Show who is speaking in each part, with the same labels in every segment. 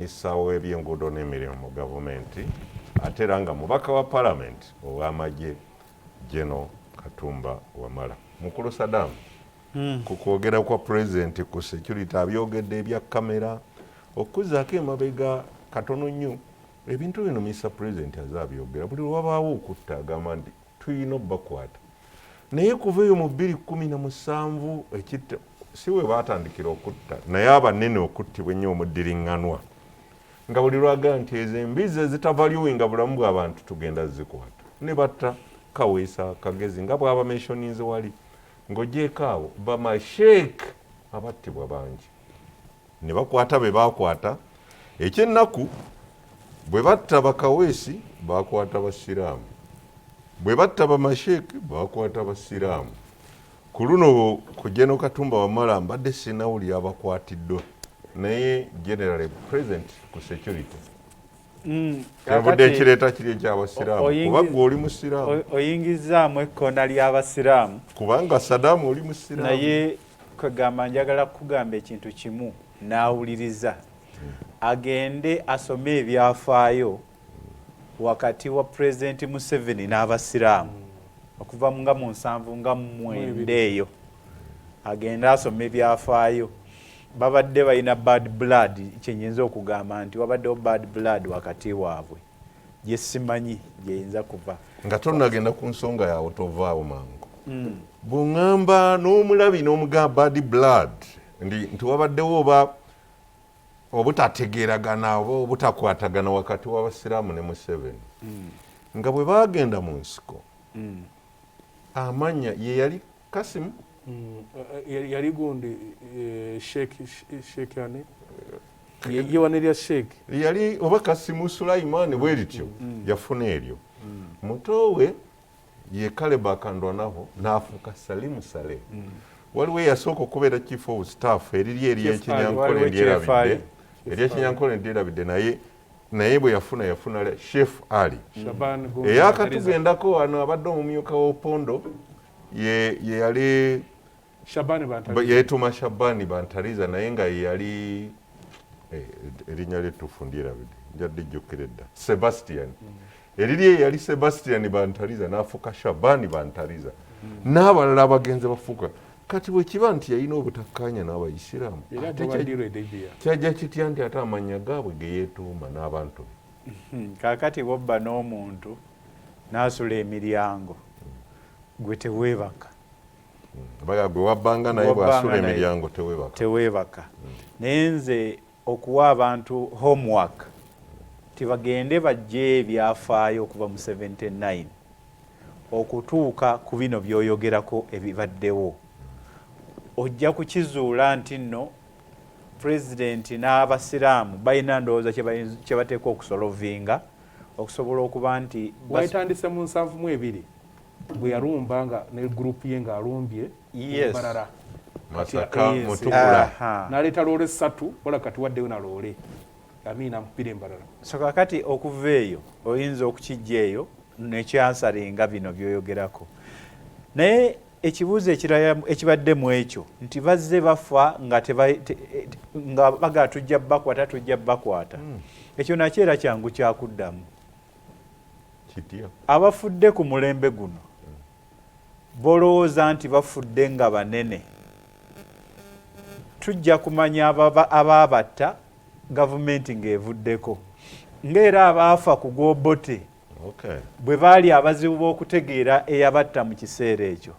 Speaker 1: minisita w'ebyenguudo n'emirimu mu gavumenti ate era nga mubaka wa palamenti ow'amagye General Katumba Wamala. Mukulu Saddam ku kwogera kwa pulezidenti ku security abyogedde ebya kamera okuzzaako emabega katono nnyo ebintu bino Mr. President azabyogera buli lwabaawo okutta agamba nti tulina obbakwata naye kuva eyo mu 2017 ekitta si we baatandikira okutta naye abanene okuttibwa ennyo omuddiringanwa nga buli lwaga nti ezo embizi ezitavalyuwinga bulamu bw'abantu tugenda zikwata ne batta Kaweesa Kagezi nga bw'aba mentioninze wali ng'ogyeko awo bamasheek abattibwa bangi ne bakwata be baakwata ekyennaku bwe batta bakaweesi bakwata basiraamu bwe batta bamasheek bakwata basiraamu ku luno ku General Katumba Wamala mbadde sinawuli abakwatiddwa naye general present ku security kakati ekireeta kiri ekyabasiraamu kuba gwe oli musiraamu
Speaker 2: oyingizaamu ekkona ly'abasiraamu kubanga
Speaker 1: Saddam oli musiraamu
Speaker 2: naye kwegamba njagala kugamba ekintu kimu n'awuliriza agende asome ebyafaayo wakati wa President Museveni n'abasiraamu okuva nga mu 7 nga mu 9 eyo agenda asome ebyafaayo babadde balina bad blood kyenyinza okugamba nti wabaddewo bad blood wakati waabwe gye simanyi gyeyinza kuva
Speaker 1: nga tonnagenda ku nsonga yawe tovaawo mangu bw'oŋŋamba n'omulabi n'omugamba bad blood nti wabaddewo oba obutategeeragana oba obutakwatagana wakati w'abasiraamu ne Museveni nga bwe baagenda mu nsiko amanya ye yali Kasimu
Speaker 3: yali gundi Sheikh yani yewanirya Sheikh
Speaker 1: yali oba Kasimu Sulaiman bwe lityo yafuna eryo mutowe ye Kaleba akandwanaho n'afuuka Salimu Saleh waliwo yasooka okubeera chief of staff eriri ekyenyankole ndyerabidde naye bwe yafuna Chef Ali eyakatugendako wano abadde omumyuka w'Opondo ye yali yeetuma Shabani Bantariza naye nga ye yali erinnya lyettuufu ndyerabidde njadde jjukira edda Sebastian eriri yali Sebastian Bantariza n'afuuka Shabani Bantariza n'abalala abagenzi bafuuka kati bwe kiba nti yalina obutakkaanya n'abayisiraamu kyajja kitya nti ate amanya gaabwe ge yeetuuma n'abantu
Speaker 2: kaakati bw'obba n'omuntu n'asula emiryango gwe teweebaka
Speaker 1: gwe wabbanga naye bw'asula emiryango
Speaker 2: teweebaka naye nze okuwa abantu homework tibagende bajje ebyafaayo okuva mu 79 okutuuka ku bino by'oyogerako ebibaddewo ojja kukizuula nti nno pulezidenti n'abasiraamu balina ndowooza kye bateeka okusolovinga okusobola okuba nti
Speaker 3: wayitandise mu 72 bwe yalumba nga ne gurupu ye ng'alumbye Mbarara
Speaker 1: Masaka Mutukula
Speaker 3: n'aleeta loole 3 wala kati waddeyo na loole Amina mpire Mbarara
Speaker 2: so kakati okuva eyo oyinza okukijja eyo nekyansalinga bino byoyogerako naye ekibuuzo ekibadde mu ekyo nti bazze bafa nga baga tujja bakwata ekyo nakyo era kyangu kyakuddamu abafudde ku mulembe guno bolowooza nti bafudde nga banene tujja kumanya abaabatta gavumenti ng'evuddeko ng'era abaafa ku Gwobote bwe baali abazibu b'okutegeera eyabatta mu kiseera ekyo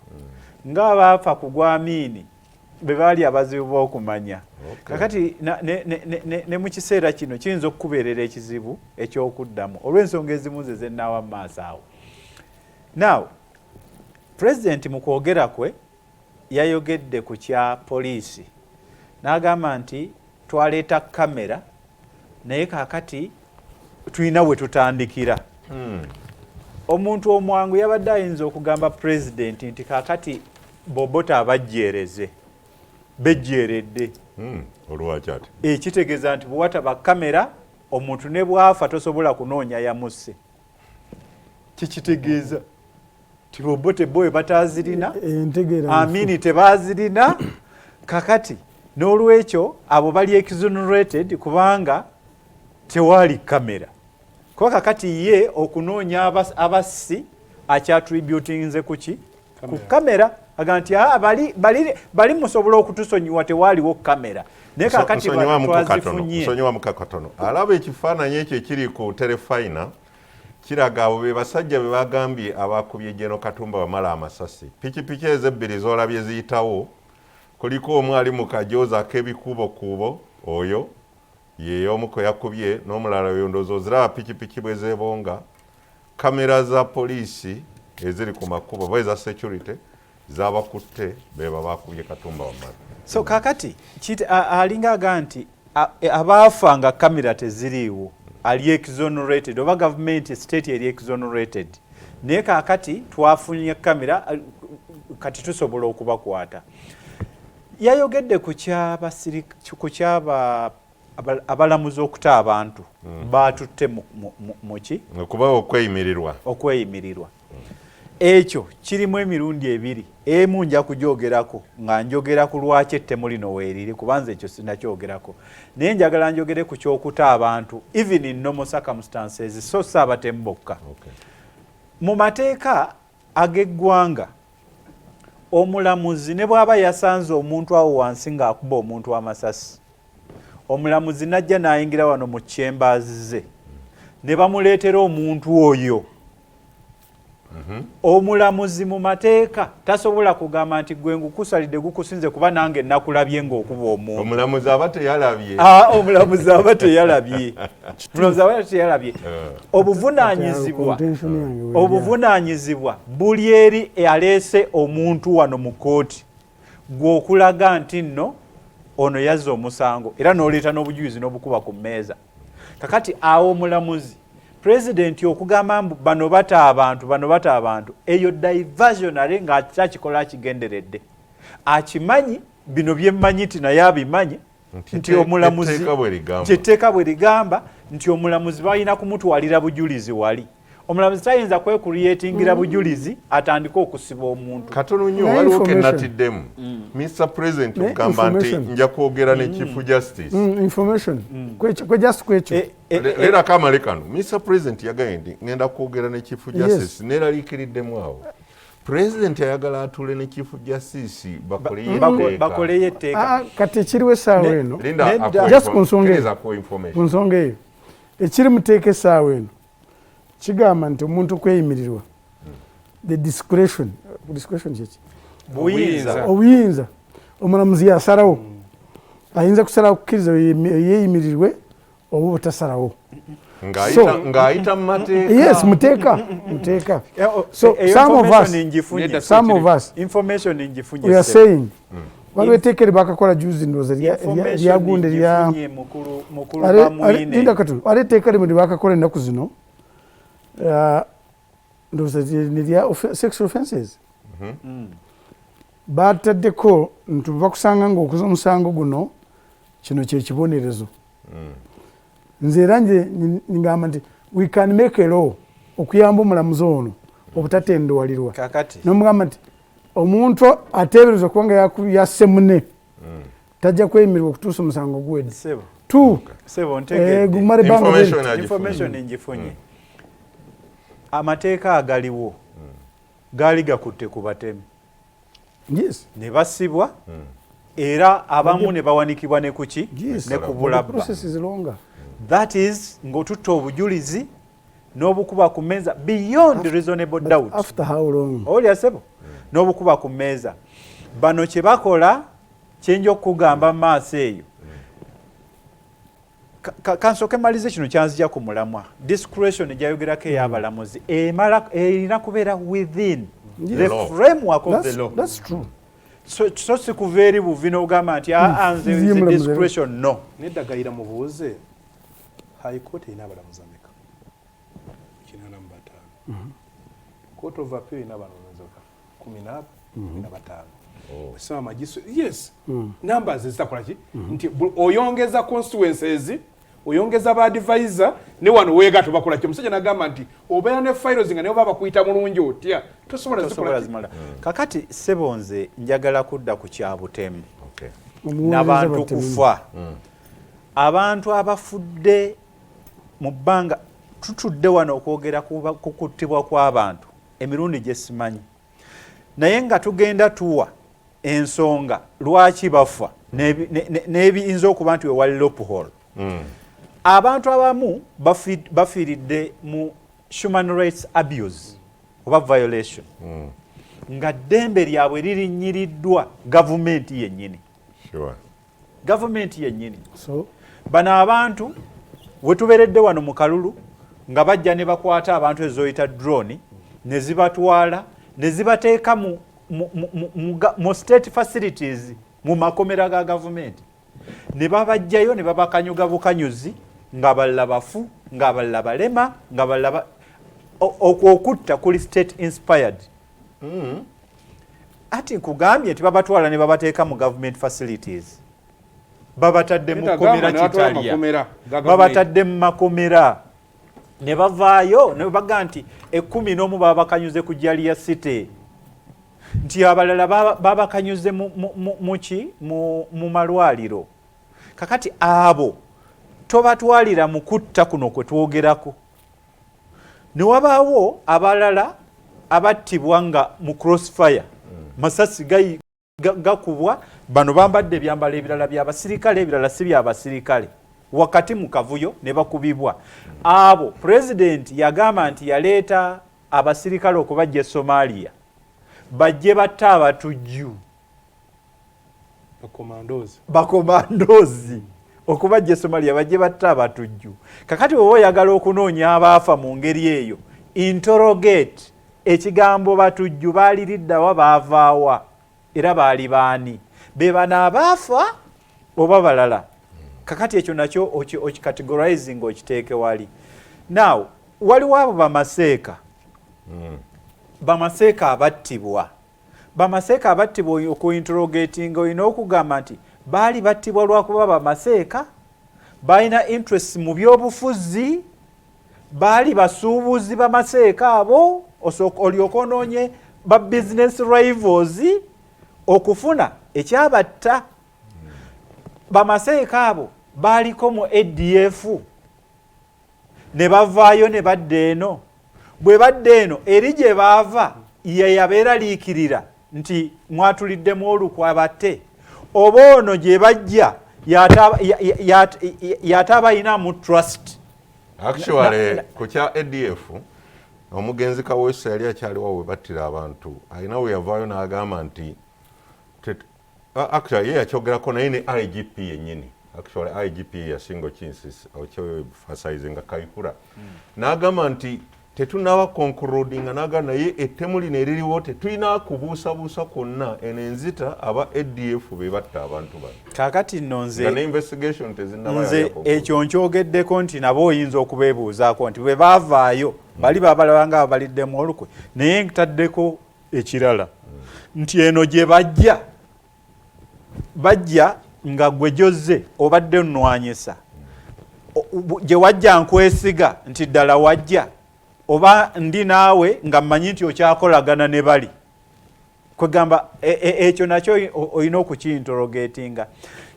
Speaker 2: ng'abaafa ku Gwamini bwe baali abazibu b'okumanya kakati ne mu kiseera kino kiyinza okukubeerera ekizibu eky'okuddamu olw'ensonga ezimu ze zenaawa mu maaso awo now pulezidenti mu kwogera kwe yayogedde ku kya poliisi n'agamba nti twaleeta kamera naye kaakati tulina we tutandikira omuntu omwangu yabadde ayinza okugamba pulezidenti nti kaakati Bobota abajjeereze bejjeeredde
Speaker 1: olwaki ati
Speaker 2: ekitegeeza nti bwewataba kamera omuntu ne bwafa tosobola kunoonya yamusse kikitegeeza ti Bobote boye batazirina Amini tebazirina kakati n'olwekyo abo bali exonerated kubanga tewali kamera kuba kakati ye okunoonya abassi akyatributinze kuki ku kamera aga nti bali musobola okutusonyiwa tewaliwo kamera naye kakati
Speaker 1: nsonyiwa mukakatono alaba ekifaananyi ekyo ekiri ku terefayina kiraga abo be basajja be bagambye abakubye Gen. Katumba Wamala amasasi pikipiki ezebbiri zolabye ziyitawo kuliko omu ali mu kajoozi ak'ebikuubokuubo oyo yeeyomu kwe yakubye n'omulala oyo ndowooza oziraba pikipiki bwe zeebonga kamera za poliisi eziri ku makubo oba eza security zabakutte beba bakubye Katumba Wamala
Speaker 2: so kakati alinga aga nti abaafa nga kamera teziriiwo ali exonerated oba government state eri exonerated naye kakati twafunye kamera kati tusobola okubakwata yayogedde ku kyaba abalamuzi okuta abantu batutte muki
Speaker 1: okuba
Speaker 2: okweyimirirwa ekyo kirimu emirundi ebiri emu nja kujoogerako nga njogera ku lwaki ettemu lino weeriri kubanza ekyo sinakyogerako naye njagala njogere ku kyokuta abantu even in normal circumstances so saabatemu bokka mu mateeka ag'eggwanga omulamuzi ne bw'aba yasanze omuntu awo wansi ng'akuba omuntu amasasi omulamuzi najja n'ayingira wano mu chambers ze ne bamuleetera omuntu oyo omulamuzi mu mateeka tasobola kugamba nti gwe ngukusalidde gukusinze kuba nange nakulabye ng'okuba omuntu
Speaker 1: omulamuzi aba teyalabye
Speaker 2: omulamuzi aba teyalabye obuvunaanyizibwa buli eri aleese omuntu wano mu kooti gw'okulaga nti nno ono yazza omusango era n'oleeta n'obujulizi n'obukuba ku mmeeza kakati awo omulamuzi President okugamba bano bata abantu eyo diversionary nga akikola akigenderedde akimanyi bino byemmanyi ti naye abimanyi nti omulamuzi kyetteeka bwe ligamba nti omulamuzi balina kumutwalira bujulizi wali omulamuzi tayinza kwekuriyetingira bujulizi atandika okusiba omuntu
Speaker 1: katono nnyo waliwo kenatiddemu Mr. President okugamba nti nja kwogera ne Chief Justice
Speaker 4: information kwekyo
Speaker 1: era kamale kano Mr. President yagaye ndi ngenda kwogera ne Chief Justice neraliikiriddemu awo President ayagala atule ne Chief Justice
Speaker 2: bakoleyo etteeka
Speaker 4: kati ekiriwo essaawa eno just ku nsonga eyo ekiri muteeka essaawa eno kigamba nti omuntu kweyimirirwa the discretion kyeki obuyinza omulamuzi yasalawo ayinza kusalawo kukkiriza yeyimirirwe oba obutasalawo
Speaker 1: ng'ayita mu mateeka
Speaker 4: yes muteeka so some of us we are saying waliwo etteeka lyebakakola juzi ndowooza lyagunde waliwo etteeka limu lyebakakola ennaku zino ndowooza nelya sexual offences bataddeko nti bakusanga ng'okoze omusango guno kino kyekibonerezo nze era ngamba nti we can make a law okuyamba omulamuzi ono obutatendewalirwa nomugamba nti omuntu ateebereza okuba nga yasse munne tajja kweyimirirwa okutuusa omusango guwedde
Speaker 2: information engifunye amateeka agaliwo gaali gakutte ku batemi ne basibwa era abamu ne bawanikibwa ne kuki ne ku bulabba that is ng'otutta obujulizi n'obukuba ku mmeeza beyond reasonable doubt olya sebo n'obukuba ku mmeeza bano kye bakola kyenja okugamba mu maaso eyo kansooke malize kino kyanzija ku mulamwa discretion gyayogerako ey'abalamuzi erina kubeera within the framework of the law.
Speaker 4: That's true.
Speaker 2: So sikuva eri buvi n'ogamba nti nze discretion no
Speaker 3: neddagayira mubuuze high court erina abalamuzi ameka 85 court of appeal erina abalamuzi 15 osaba magistrate yes numbers zitakola ki nti oyongeza constituencies oyongeza ba advisor ne wano weegato bakola ki omusajja nagamba nti obeera ne files nga nayo baba kuyita mulungi otya tosobola zikola
Speaker 2: kakati sebonze njagala kudda ku kyabutemu n'abantu kufa abantu abafudde mu bbanga tutudde wano okwogera ku kuttibwa kw'abantu emirundi gye simanyi naye nga tugenda tuwa ensonga lwaki bafa n'ebiyinza okuba nti wewali loophole. Abantu abamu bafiiridde mu human rights abuse oba violation nga ddembe lyabwe lirinyiriddwa gavumenti yennyini. Gavumenti yennyini. Bano abantu we tuberedde wano mu kalulu nga bajja ne bakwata abantu ezoyita drone ne zibatwala ne zibateeka mu state facilities mu makomera ga gavumenti ne babajjayo ne babakanyuga bukanyuzi nga balala bafu nga balala balema nga balala okutta kuli state inspired. Ati nkugambye nti babatwala ne babateeka mu government facilities babatadde mu komera Kitalia babatadde mu makomera ne bavaayo ne baga nti 11 babakanyuze ku Jalia City nti abalala babakanyuze mu malwaliro. Kakati abo tobatwalira mu kutta kuno kwe twogerako. Ne wabaawo abalala abattibwa nga mu crossfire masasi gakubwa bano bambadde ebyambalo ebirala by'abasirikale ebirala si by'abasirikale wakati mu kavuyo ne bakubibwa. Abo president yagamba nti yaleeta abasirikale okubajja Somalia bajje batta abatujju bakomandozi okubajja Somalia bajje batta abatujju. Kakati oba oyagala okunoonya abaafa mu ngeri eyo interrogate ekigambo batujju baaliriddawa baavaawa era baali baani be bana abaafa oba balala. Kakati ekyo nakyo okikategorizing okiteeke wali. Now waliwo abo bamaseeka bamaseeka abattibwa okuinterrogating olina okugamba nti baali battibwa lwakuba bamaseeka balina interest mu byobufuzi baali basuubuzi bamaseeka abo olyoka onoonye ba business rivals okufuna ekyabatta. Bamaseeka abo baaliko mu ADF ne bavaayo ne badda eno. Bwe badda eno eri gye baava ye yabeera liikirira nti mwatuliddemu olukwa batte oba ono gye bajja yatabayinamu trust.
Speaker 1: Actually ku kya ADF omugenzi Kaweesa yali akyaliwo we battira abantu alina we yavaayo n'agamba nti actually ye yakyogerako naye ne IGP yennyini. Actually IGP yasinga kinsis okyoemphasizing nga Kaihura n'agamba nti tetunaba concludinga n'agamba naye ettemu lino eririwo tetulina kubuusabuusa kwonna eno enzita aba ADF be batta abantu bano.
Speaker 2: Kaakati nno
Speaker 1: nze
Speaker 2: ekyo nkyogeddeko nti nabo oyinza okubeebuuzaako nti bwe baavaayo bali babalaba nga abaliddemu olukwe naye ntaddeko ekirala nti eno gye bajja nga gwe jozze obadde nnwanyisa gye wajja nkwesiga nti ddala wajja oba ndi naawe nga mmanyi nti okyakolagana ne bali kwegamba ekyo nakyo olina okukiinterrogatinga.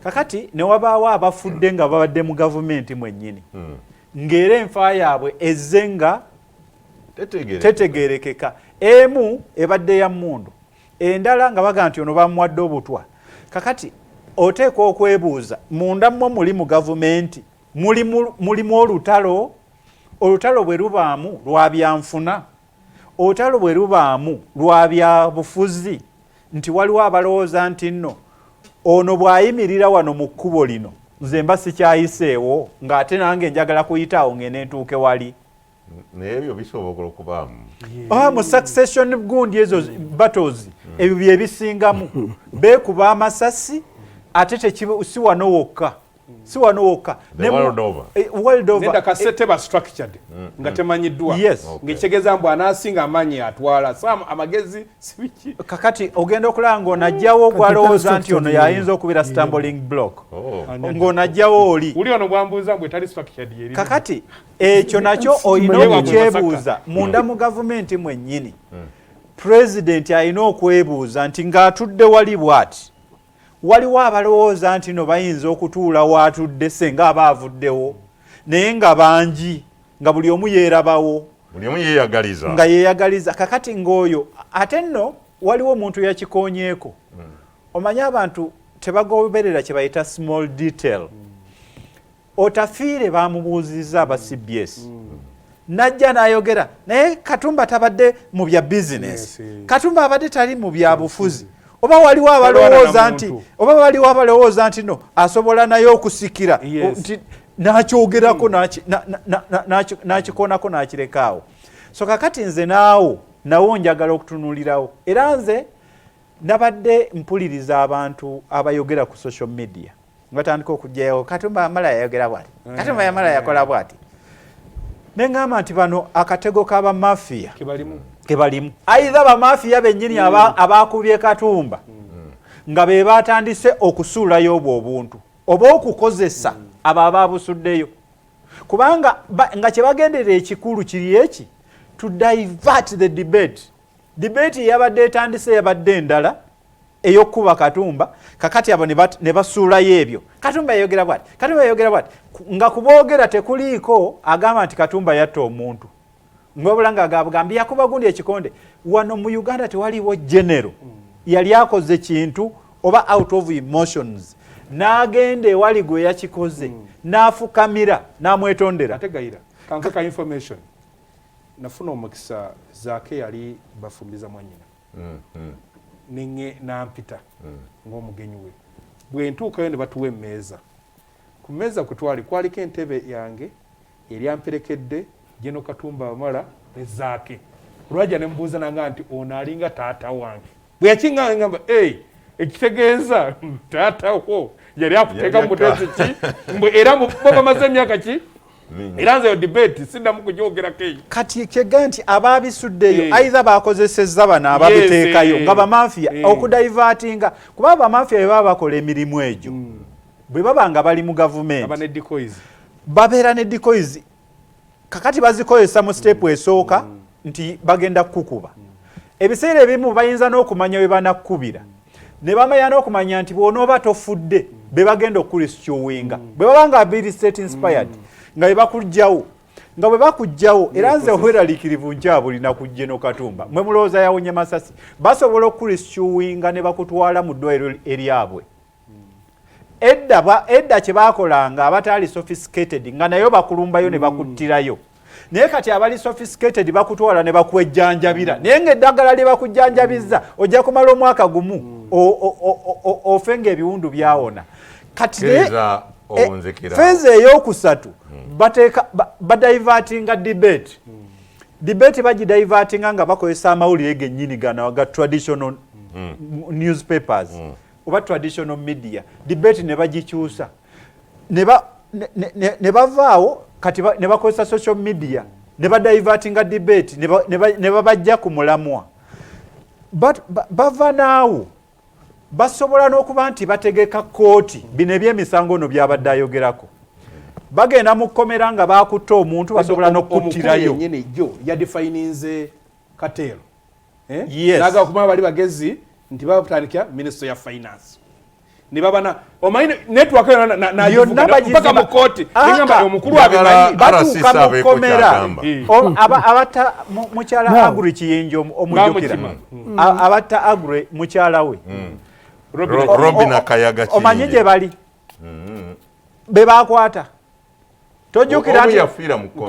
Speaker 2: Kakati ne wabaawo abafudde nga babadde mu gavumenti mwennyini ng'era enfa yaabwe ezze nga tetegerekeka. Emu ebadde ya mmundu endala nga baga nti ono bamuwadde obutwa. Kakati oteekwa okwebuuza munda mmwe muli mu gavumenti mulimu olutalo bwe lubaamu lwa byanfuna olutalo bwe lubaamu lwa byabufuzi nti waliwo abalowooza nti nno ono bw'ayimirira wano mu kkubo lino nze mba sikyayiseewo ng'ate nange njagala kuyitaawo ngene ntuuke wali.
Speaker 1: Naye ebyo bisobola okubaamu
Speaker 2: mu succession gundi ezo battles ebyo bye bisingamu beekuba amasasi ate si wano wokka
Speaker 3: world over kasete ba structured nga temanyiddwa ng'ekitegeeza mbu anaasinga amaanyi atwala amagezi sibiki.
Speaker 2: Kakati ogenda okulaba ng'onajjawo gwalowooza nti ono yayinza okubeera stumbling block ng'onajjawo oli
Speaker 3: ono bwambuuza mbwe tali structured yeri.
Speaker 2: Kakati ekyo nakyo olina okukyebuuza munda mu gavumenti mwennyini. President alina okwebuuza nti ng'atudde wali bw'ati waliwo abalowooza nti no bayinza okutuula waatudde senga aba avuddewo naye nga bangi nga buli omu yeerabawo
Speaker 1: buli omu yeeyagaliza
Speaker 2: nga yeeyagaliza kakati ng'oyo ate nno waliwo omuntu yakikonyeeko omanyi abantu tebagoberera kye bayita small detail otafiire bamubuuzizza aba CBS najja n'ayogera naye Katumba tabadde mu bya bizinesi Katumba abadde tali mu bya bufuzi oba waliwo abalowooza nti no asobola naye okusikira nti n'akyogerako n'akikonako n'akirekaawo so kakati nze nawo njagala okutunuulirawo era nze nabadde mpuliriza abantu abayogera ku social media batandika okujjayo Katumba Wamala yayogera bwati Katumba Wamala yakola bwati neŋŋamba nti bano akatego k'abamafiya kebalimu aidha bamafiya bennyini abaakubye Katumba nga be batandise okusuulayo obwo obuntu oba okukozesa abo abaabusuddeyo kubanga nga kye bagenderera ekikulu kiri eki to divert the debate yabadde etandise yabadde endala ey'okuba Katumba kakati abo ne basuulayo ebyo Katumba yayogera bwati nga kuboogera tekuliiko agamba nti Katumba yatta omuntu ng'obula ng'agambye yakuba gundi ekikonde wano mu Uganda tewaliwo genero yali akoze kintu oba out of emotions n'agenda ewali gwe yakikoze n'afukamira n'amwetondera
Speaker 3: ategayira kankaka information nafuna omukisa Zaake yali bafumbiza mwanyina ninge nampita ng'omugenyi we bwe ntuukayo ne batuwa emmeeza ku mmeeza kwaliko entebe yange yali amperekedde Jeno Katumba Wamala ne Zaake olwajja ne mubuuza nanga nti ono alinga taata wange bwe yakinga ngamba ekitegeeza taata wo yali akuteeka mu muteezi ki era bamaze emyaka ki era nze yo debate siddamu kugyogerako eyo
Speaker 2: kati kega nti abaabisuddeyo aidha bakozesezza bano ababiteekayo nga bamafiya okudivatinga kuba abamafiya bwe baba bakola emirimu egyo bwe baba nga bali mu gavumenti babeera ne decoys kakati bazikozesa mu step esooka nti bagenda kukuba ebiseera ebimu bayinza n'okumanya we banakubira ne bamanya n'okumanya nti bw'onooba tofudde be bagenda okulistyowinga bwe baba nga biri set inspired nga bwe bakujjawo era nze obweraliikirivu nkyabulina ku Jeno Katumba mwe mulowooza yawonye masasi basobola okulistyowinga ne bakutwala mu ddwaliro eryabwe edda kye baakolanga abataali sophisticated nga nayo bakulumbayo ne bakuttirayo naye kati abali sophisticated bakutwala ne bakwejjanjabira naye ng'eddagala lye bakujjanjabizza ojja kumala omwaka gumu ofenga ebiwundu byawona kati feeza ey'okusatu badivatinga debate bagidivatinga nga bakozesa amawulire gennyini gano ga traditional newspapers oba traditional media debate ne bagikyusa ne bavaawo kati ne bakozesa social media ne badivatinga debate ne babajja ku mulamwa bava naawo basobola n'okuba nti bategeka kooti bino ebyemisango no byabadde ayogerako bagenda mu kkomera nga baakutta omuntu basobola n'okuttirayo
Speaker 3: yennyini jo yadefininze Katero
Speaker 2: naga
Speaker 3: kumaba bali bagezi nti batandikira minister ya finance ne babana omanyi network mpaka mu kooti ngamba omukulu abimanyi
Speaker 2: batuuka mu kkomera abatta mukyala Agri Kiyinjo omujjukira abatta Agri mukyala we
Speaker 1: Robina Kayaga
Speaker 2: omanyi gye bali be bakwata tojjukira nti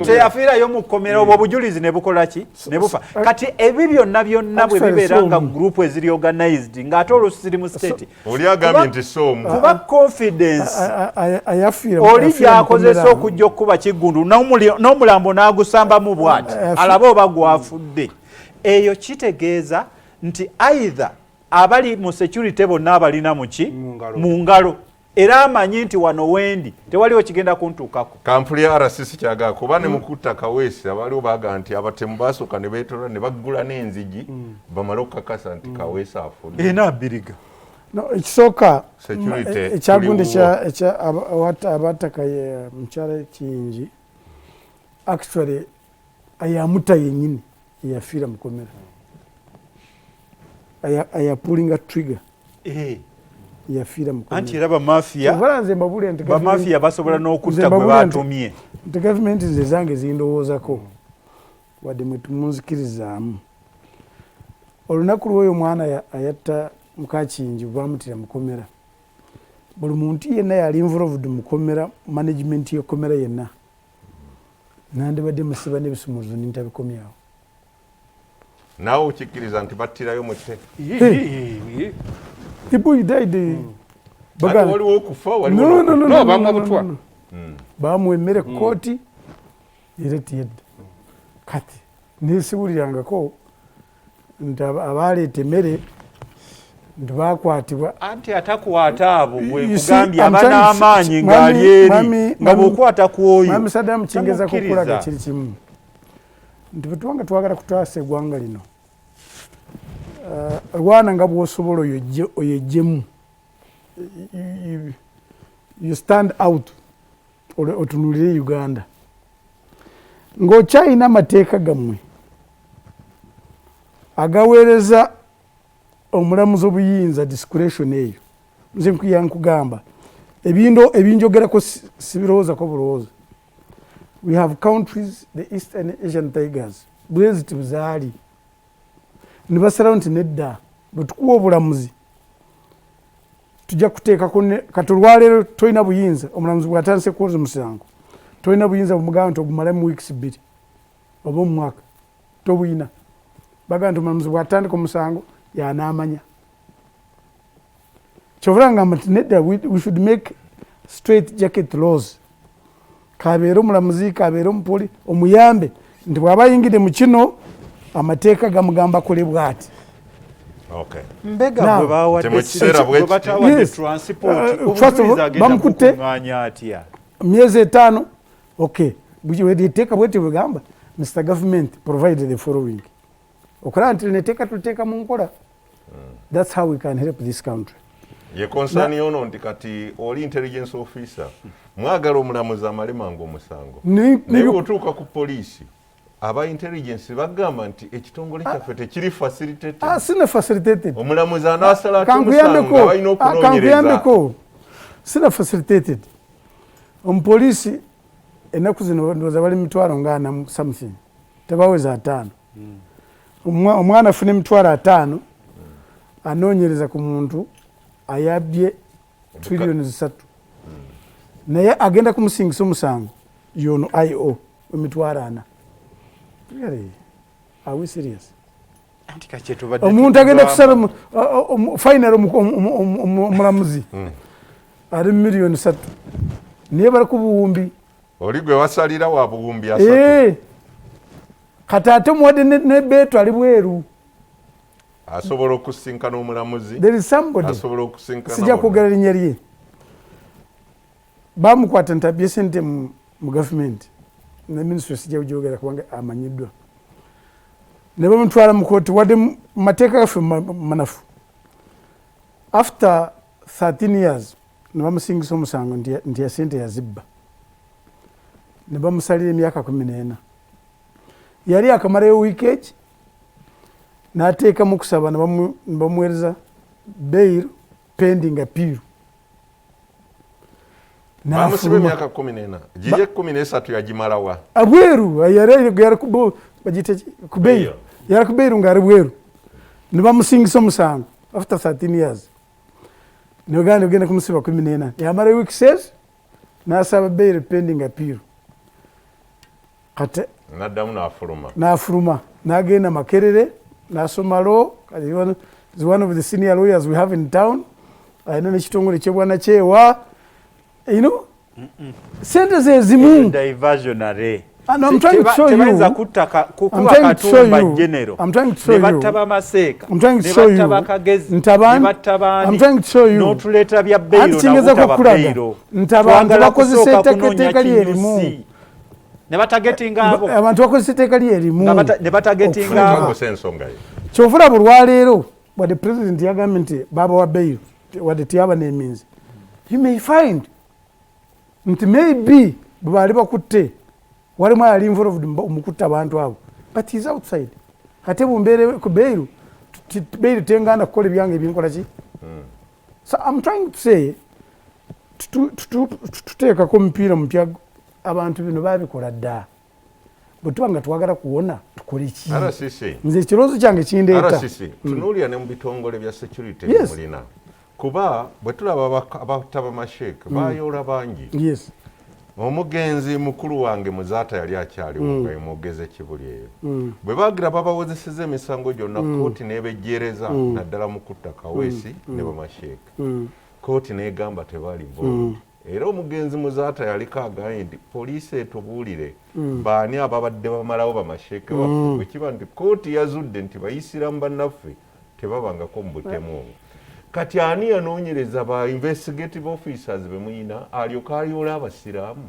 Speaker 2: teyafiirayo mu kkomera obwo obujulizi ne bukola ki ne bufa kati ebi byonna bwe bibeera nga group eziri organized ng'ate olusi mu state
Speaker 1: oli agambye nti somu
Speaker 2: kuba confidence oli gy'akozesa okujja okukuba kiggundu n'omulambo n'agusambamu bw'ati alabe oba gwafudde eyo kitegeeza nti either abali mu security bonna abalina muki mu ngalo era amanyi nti wano wendi tewaliwo kigenda kuntuukako
Speaker 1: kampuli ya RCC kyagaa kuba ne mukutta Kaweesi abaliwo baga nti abatemu baasooka ne beetola ne baggula n'enzigi bamale okukakasa nti Kaweesi afudde
Speaker 2: enaabiriga
Speaker 4: ekisooka ekyagundi abattaka mukyala Kiyinji actually ayamuta yennyini eyafiira mukomera ayapulinga trigger yafiira mu
Speaker 2: anti era bamafia basobola n'okutta gwe batumye
Speaker 4: nti gavumenti ze zange zindowoozako wadde mwe tumunzikirizaamu. Olunaku lw'oyo omwana ayatta mukakingi bamutira mukomera, buli muntu yenna yali involved mukomera, management y'ekomera yenna nandibadde musiba n'ebisumuluzo nintabikomyawo.
Speaker 1: Naawe okikkiriza nti battirayo mutte?
Speaker 4: People died.
Speaker 1: Waliwo okufa
Speaker 3: no bamwabutwa
Speaker 4: bamuwa emmere kooti era tiyedda. Kati nesiwulirangako nti abaleeta emmere nti bakwatibwa.
Speaker 2: Anti atakwata abo bwe kugambye aba n'amaanyi ng'ali eri nga bw'okwata ku oyo.
Speaker 4: Mwami Saddam kyengezako okulaga kiri kimu nti bwe tubanga twagala kutaasa eggwanga lino, lwana nga bw'osobola oyejjemu, you stand out otunulire Uganda ng'okyalina amateeka gammwe agaweereza omulamuzi obuyinza discretion eyo. Nze nkugamba ebinjogerako sibirowoozako bulowooza. We have countries, the Eastern Asian Tigers, bweziti buzaali ne basalawo nti nedda bwe tukuwa obulamuzi tujja kuteekako kati olwaleero tolina buyinza. Omulamuzi bw'atandise kwoza omusango tolina buyinza bumugamba nti ogumale mu weeks 2 oba mu mwaka, tobuyina. Bagamba nti omulamuzi bw'atandika omusango y'anaamanya. Kyovula ngamba nti nedda we should make straight jacket laws. Kabeera omulamuzi, kabeera omupoli, omuyambe nti bw'aba ayingidde mu kino amateeka gamugamba kole bw'ati.
Speaker 2: Mbega bwe bawadde transport obujuliza agenda kukuŋŋaanya atya?
Speaker 4: Myezi 5. Okay, bw'eteeka bw'etyo bwegamba Mr. Government provided the following. Okulaba nti neteeka tuliteeka mu nkola. That's how we can help this country.
Speaker 1: Ye concern yono nti kati oli intelligence officer mwagala omulamuzi amale mangu omusango naye otuuka ku poliisi aba intelligence bagamba nti ekitongole kyaffe tekiri facilitated.
Speaker 4: Sina facilitated.
Speaker 1: Omulamuzi anaasala omusango balina okunoonyereza.
Speaker 4: Sina facilitated. Omupoliisi ennaku zino ndowooza bali 40 something tebaweza 5. Omwana afuna 5 anoonyereza ku muntu ayabye trillions 3 naye agenda kumusingisa omusango yono IO 4. Really? Are we serious? Omuntu agenda kusala final omulamuzi ali million 3 naye bali ku buwumbi.
Speaker 1: Oli gwe wasalira wa buwumbi 3.
Speaker 4: Kati ate muwadde ne beetu ali bweru.
Speaker 1: Asobola okusinkana omulamuzi.
Speaker 4: There is somebody.
Speaker 1: Asobola okusinkana.
Speaker 4: Sijja kwogera linnya lye. Bamukwata ntabye sente mu government. Ne ministry sijja kugyogera kubanga amanyiddwa. Ne bamutwala mu kooti wadde mateeka gaffe manafu. After 13 years ne bamusingisa omusango nti ya sente yazibba. Ne bamusalira emyaka 14. Yali akamalayo wiiki eki n'ateeka mu kusaba ne bamuweereza bail pending appeal.
Speaker 1: Bamusiba emyaka 14. Gye 13 yagimalawa.
Speaker 4: Abweru yali ku bail. Yali ku bail ng'ali bweru. Ne bamusingisa omusango after 13 years. Ne bagenda ogenda kumusiba 14. Yamalayo wiiki 6 n'asaba bail pending appeal. Kati
Speaker 1: n'addamu n'afuluma.
Speaker 4: N'afuluma n'agenda Makerere n'asoma law. Is one of the senior lawyers we have in town. Ayina n'ekitongole ky'ebwana kyewa. You know? Sente ze zimu.
Speaker 2: Diversionary.
Speaker 4: And I'm trying to show you. I'm trying to show you. I'm trying to show you. I'm trying to show you. I'm trying to show you.
Speaker 2: N'otuleta bya bail
Speaker 4: n'obutaba bail. Ntabantu bakozesa etteeka lyerimu.
Speaker 2: Ne batagetinga abo.
Speaker 4: Abantu bakozesa etteeka lyerimu.
Speaker 2: Ne batagetinga abo.
Speaker 4: Kyovula bulwaleero wadde president yagambye nti baba wa bail wadde tiyaba n'eminzi. You may find nti maybe bwe baali bakutte walimu ali involved mu kutta abantu abo, but he's outside. Ate bumbeere ku bail tenganda kukola ebyange ebinkola ki So I'm trying to say tuteekako omupiira mupya abantu bino babikola dda bwe tuba nga twagala kuwona tukole ki nze ekirowoozo kyange kindeeta
Speaker 1: tunuulira ne mu bitongole bya security mulina kuba bwe tulaba abataba masheeke bayoola bangi omugenzi mukulu wange Muzaata yali akyaliwo nga yemwogeze kibuli eyo bwe bagira babawozeseza emisango gyonna kooti n'ebejjereza naddala mu kutta Kaweesi ne bamasheeke kooti n'egamba tebali bulungi era omugenzi Muzaata yaliko agambye nti poliisi etubuulire baani ababadde bamalawo bamasheeke waffe bwe kiba nti kooti yazudde nti bayisiramu bannaffe tebabangako mu butemu obwo kati ani yanoonyereza ba investigative officers be muyina alyoka alyola abasiraamu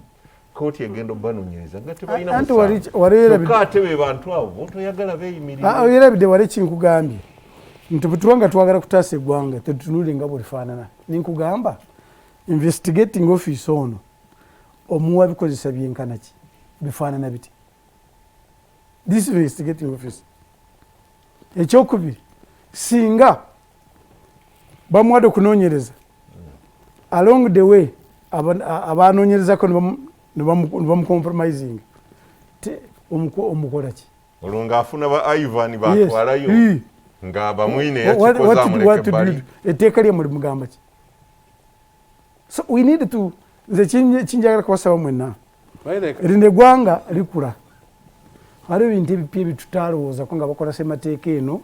Speaker 1: kooti egenda obbanoonyereza nga tebalina musango ate be bantu abo toyagala beeyimirire
Speaker 4: oyerabidde wali kinkugambye nti bwe tuba nga twagala kutaasa eggwanga tetutunuulire nga bwelifaanana ninkugamba investigating office ono omuwa bikozesa byenkana ki bifaanana biti this investigating office ekyokubiri singa bamuwadde okunoonyereza along the way abanoonyerezako ne bamucompromising omukola ki
Speaker 1: olwo ng'afuna ba Ivan batwalayo nga bamwine yakikoza bali
Speaker 4: etteeka lye muli mugamba ki so we need to nze kinjagala kubasaba mwenna erino eggwanga likula waliwo ebintu ebipya ebitutalowoozako nga bakola semateeka eno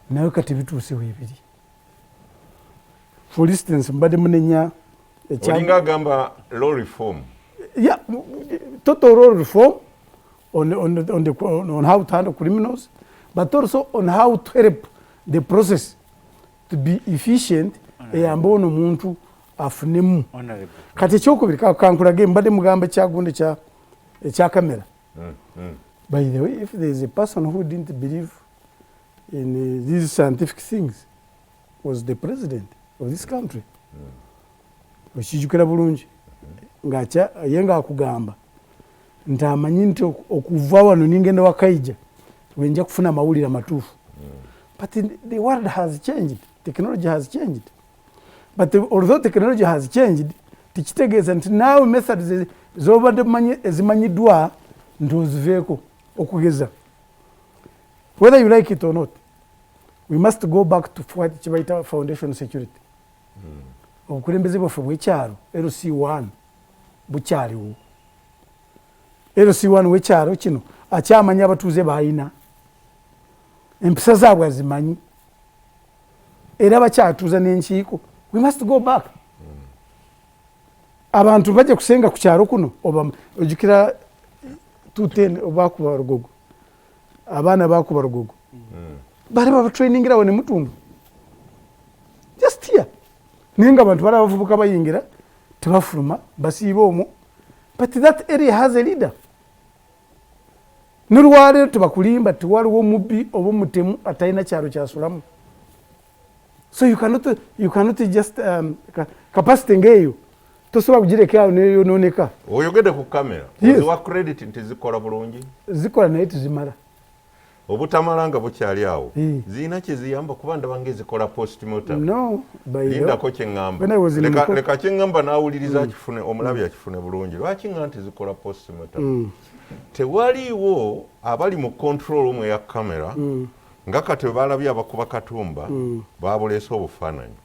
Speaker 4: naye kati bituusewo ebiri for instance mbadde munenya
Speaker 1: olinga agamba law reform
Speaker 4: total law reform on how to handle criminals but also on how to help the process to be efficient eyambe ono omuntu afunemu kati ekyokubiri kankulage mbadde mugamba ekyagundi ekya kamera by the way if there is a person who didn't believe in these scientific things was the president of this country okijjukira bulungi ye ngaakugamba nti amanyi nti okuva wano ningenda wakaija wenja kufuna amawulire amatuufu but the world has changed, technology has changed, but although technology has changed tikitegeeza nti naawe methods zobadde ezimanyiddwa nti oziveeko okugeza whether you like it or not we must go back to what kibayita foundation security obukulembeze bwaffe bwekyalo LC1 bukyaliwo LC1 wekyalo kino akyamanya abatuuze bayina empisa zaabwe azimanyi era bakyatuuza n'enkiiko we must go back abantu bajja kusenga ku kyalo kuno oba ojjukira 210 obakuba Lugogo abaana bakuba Lugogo bali babatrainingirawo ne Mutumbu just here naye nga abantu bali abavubuka bayingira tebafuluma basiiba omwo but that area has a leader nolwaleero tebakulimba tewaliwo omubbi oba omutemu atalina kyalo kyasulamu so you cannot just capacity ngeeyo tosobola kugireka awo neyonooneka
Speaker 1: oyogedde ku kamera oziwa credit nti zikola bulungi
Speaker 4: zikola naye tuzimala
Speaker 1: obutamala nga bukyali awo zirina kyeziyamba kuba ndaba ngezikola postmortem lindako kyeŋŋamba leka kyeŋŋamba n'awuliriza kifune omulabi akifune bulungi lwaki ŋŋamba nti zikola postmortem tewaliiwo abali mu control room eya kamera nga kati balabye abakuba Katumba babuleese obufaananyi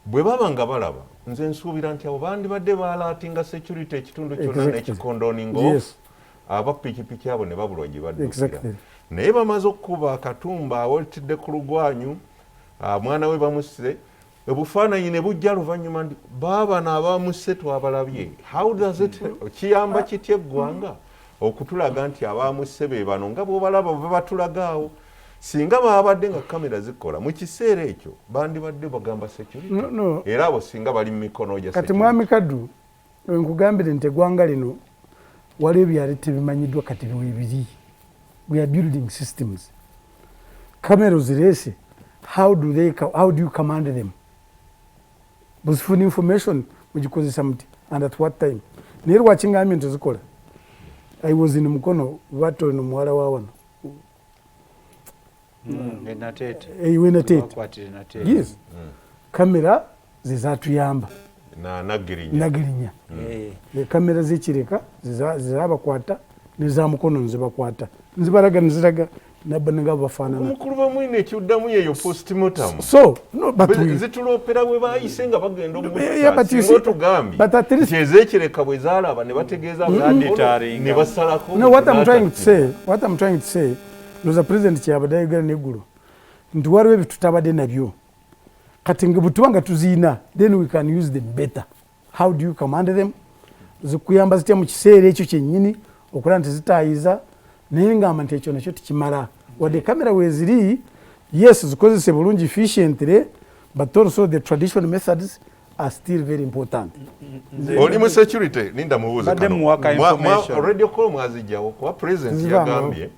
Speaker 1: bwe baba nga balaba nze nsuubira nti abo bandibadde balaatinga security ekitundu kyonna n'ekikondooninga aba pikipiki abo ne babulwa gye baddukira naye bamaze okukuba Katumba awetidde ku lugwanyu mwana we bamusse obufaananyi ne bujja luvannyuma nti baabano abamusse twabalabye how does it kiyamba kitya eggwanga okutulaga nti abamusse be bano nga bw'obalaba bwe batulagaawo singa babadde nga kamera zikola mu kiseera ekyo bandibadde bagamba security era abo singa bali mu mikono gya
Speaker 4: kati mwami Kaddu nkugambire nti eggwanga lino waliwo byali tebimanyiddwa kati biwebiri we are building systems kamera zireese how do you command them buzifuna information mugikozesa muti and at what time naye lwakingambye nti zikola I was in Mukono bato no muwala wa wano
Speaker 2: Natete
Speaker 4: Yes. kamera zezatuyamba nagirinya kamera zekireka zizabakwata nezamukono nzibakwata nzibaraga nziraga nabananga bafanana
Speaker 1: omukulu bamwine ekyuddamu yeyo postmortem
Speaker 4: so no but
Speaker 1: zitulopera bwe bayise nga bagenda omutugambye kyezekireka bwe zaalaba ne bategeeza ne basalako
Speaker 4: no what I'm trying to say noza president kyabadayigala neggulo nti waliwo ebitutabadde nabyo kati nga butubanga tuziina then we can use them better. How do you command them? Zikuyamba zitya mu kiseera ekyo kyennyini okulaba nti zitaayiza naye ngamba nti ekyo nakyo tikimala wadde kamera weeziri yes zikozese bulungi efficiently but also the traditional methods are still very important.
Speaker 1: Oli mu security linda mubuuze kano radio call mwazijjawo kuba president yagambye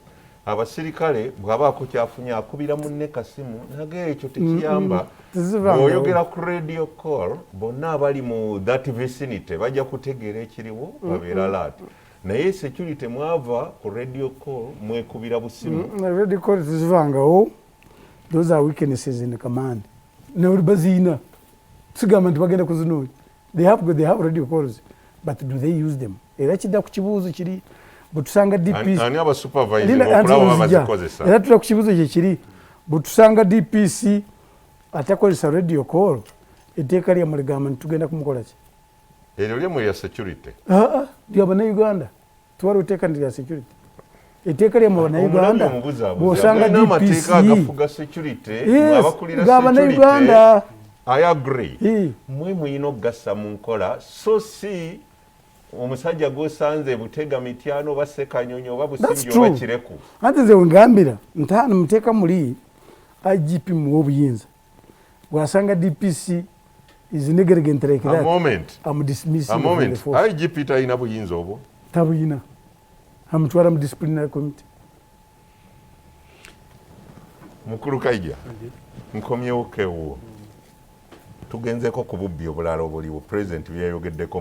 Speaker 1: abasirikale bw'abaako kyafunye akubira munne kasimu nage ekyo tekiyamba bw'oyogera ku radio call bonna abali mu that vicinity bajja kutegeera ekiriwo babeera alert naye security mwava ku radio call mwekubira busimu
Speaker 4: radio call zivangawo those are weaknesses in the command ne baziina tusigamba nti bagenda kuzinoonya they have radio calls but do they use them era kidda ku kibuuzo kiri butusanga DPC
Speaker 1: ani aba supervising okulaba abazikozesa
Speaker 4: era tutula ku kibuuzo kyekiri butusanga DPC atakozesa radio call etteeka lya muligamba ntitugenda kumukola ki
Speaker 1: eryo lyemu lya security
Speaker 4: lyabannayuganda tuwaliwo etteeka ndi lya security etteeka lya bannayuganda bw'osanga DPC ng'abannayuganda
Speaker 1: I agree mwe muyina okugassa mu nkola so si omusajja gwosanze butega mityano oba sekanyonyo oba busingi oba kireku
Speaker 4: anti nze wengambira ntaano muteeka muli IGP muwa obuyinza bw'asanga DPC is negligent like that.
Speaker 1: A moment.
Speaker 4: I'm dismissing
Speaker 1: a moment. IGP talina buyinza obwo
Speaker 4: tabuyina amutwala mu disciplinary committee.
Speaker 1: Mukulu Kaija nkomyewo kewo tugenzeko ku bubbi obulala obuliwo president byayogeddeko